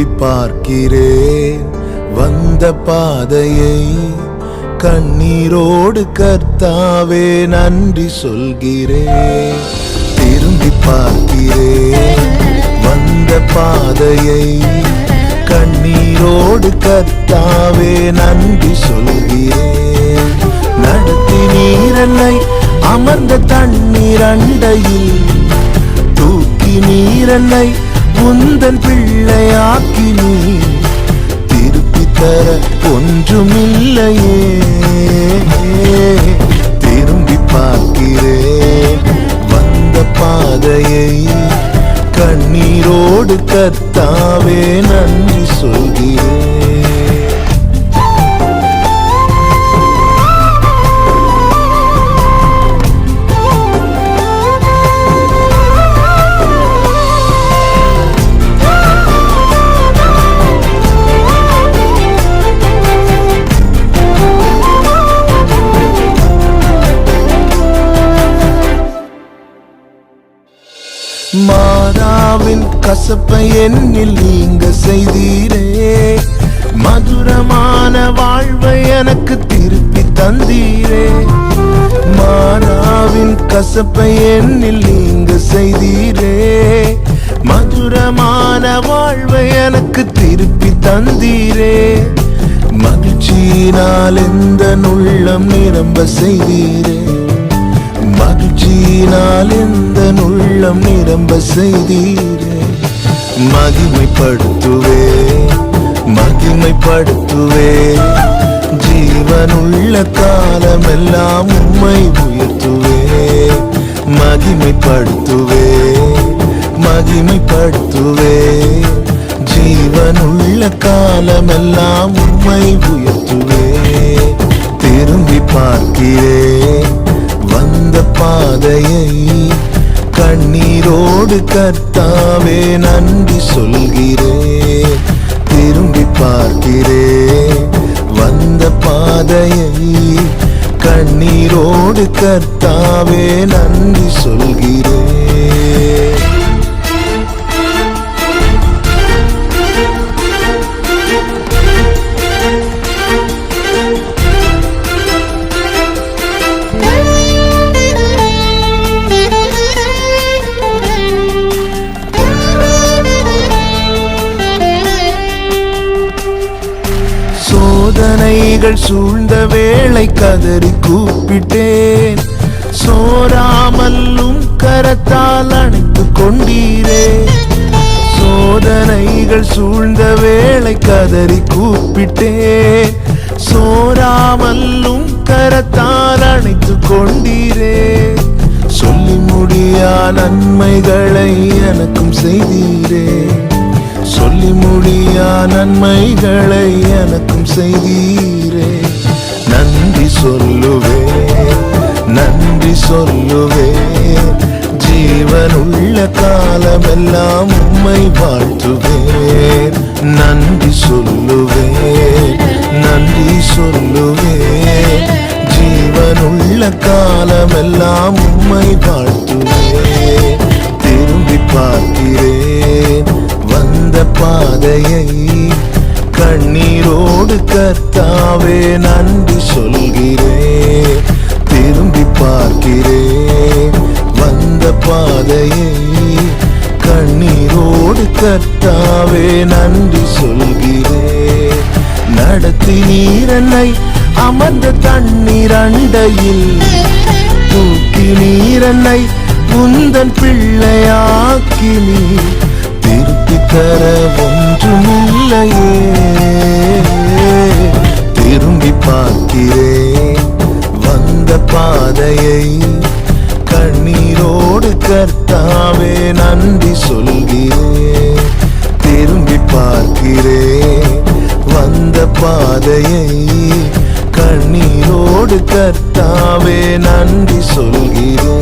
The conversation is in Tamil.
திரும்பி பார்க்கிறேன் வந்த பாதையை, கண்ணீரோடு கர்த்தாவே நன்றி சொல்கிறேன். திரும்பி பார்க்கிறேன் வந்த பாதையை, கண்ணீரோடு கர்த்தாவே நன்றி சொல்கிறேன். நடத்தி நீரன்னை அமர்ந்த தண்ணீர் அண்டையில், தூக்கி நீரன்னை உந்தன் பிள்ளையாக்கி நீ திருப்பி தர ஒன்றுமில்லையே. திரும்பி பார்க்கிறேன் வந்த பாதையை, கண்ணீரோடு கர்த்தாவே நன்றி சொல்கிறேன். மாறாவின் கசப்பை என்னில் நீங்க செய்தீரே, மதுரமான வாழ்வை எனக்கு திருப்பி தந்தீரே. மாறாவின் கசப்பை என்னில் நீங்க செய்தீரே, மதுரமான வாழ்வை எனக்கு திருப்பி தந்தீரே. மகிழ்ச்சியினால் எந்த உள்ளம் நிரம்ப செய்தீரே, மகிழ்ச்சியினால் எந்த உள்ளம் நிரம்ப செய்தீரே. மகிமைப்படுத்துவே மகிமைப்படுத்துவே, ஜீவனுள்ள காலமெல்லாம் உம்மை உயர்த்துவே. மகிமைப்படுத்துவே மகிமைப்படுத்துவே, ஜீவனுள்ள காலமெல்லாம் உம்மை உயர்த்துவே. திரும்பி பார்க்கிறேன் வந்த பாதையை, கண்ணீரோடு கர்த்தாவே நன்றி சொல்கிறேன். திரும்பி பார்க்கிறேன் வந்த பாதையை, கண்ணீரோடு கர்த்தாவே நன்றி சொல்கிறேன். சோதனைகள் சூழ்ந்த வேளை கதறி கூப்பிட்டேன், சோராமல்லும் கரத்தால் அணைத்து கொண்டீரே. சோதனைகள் சூழ்ந்த வேளை கதறி கூப்பிட்டேன், சோராமல்லும் கரத்தால் அணைத்து கொண்டீரே. சொல்லி முடியா நன்மைகளை எனக்கும் செய்தீரே, சொல்லி முடியா நன்மைகளை எனக்கும் செய்தீரே. நன்றி சொல்லுவேன் நன்றி சொல்லுவேன், ஜீவனுள்ள காலமெல்லாம் உம்மை வாழ்த்துவேன். நன்றி சொல்லுவேன் நன்றி சொல்லுவேன், ஜீவனுள்ள காலமெல்லாம் உம்மை வாழ்த்துவேன். திரும்பி பார்க்கிறேன் வந்த பாதையை, கண்ணீரோடு கர்த்தாவே நன்றி சொல்கிறேன். திரும்பி பார்க்கிறேன் வந்த பாதையை, கண்ணீரோடு கர்த்தாவே நன்றி சொல்கிறேன். நடத்தி நீரன்னை அமர்ந்த தண்ணீர் அண்டையில், தூக்கி நீரன்னை உந்தன் பிள்ளையாக்கி நீ திருப்பி தர ஒன்றுமில்லையே. திரும்பி பார்க்கிறேன் வந்த பாதையை, கண்ணீரோடு கர்த்தாவே நன்றி சொல்கிறேன். திரும்பி பார்க்கிறேன் வந்த பாதையை, கண்ணீரோடு கர்த்தாவே நன்றி சொல்கிறேன்.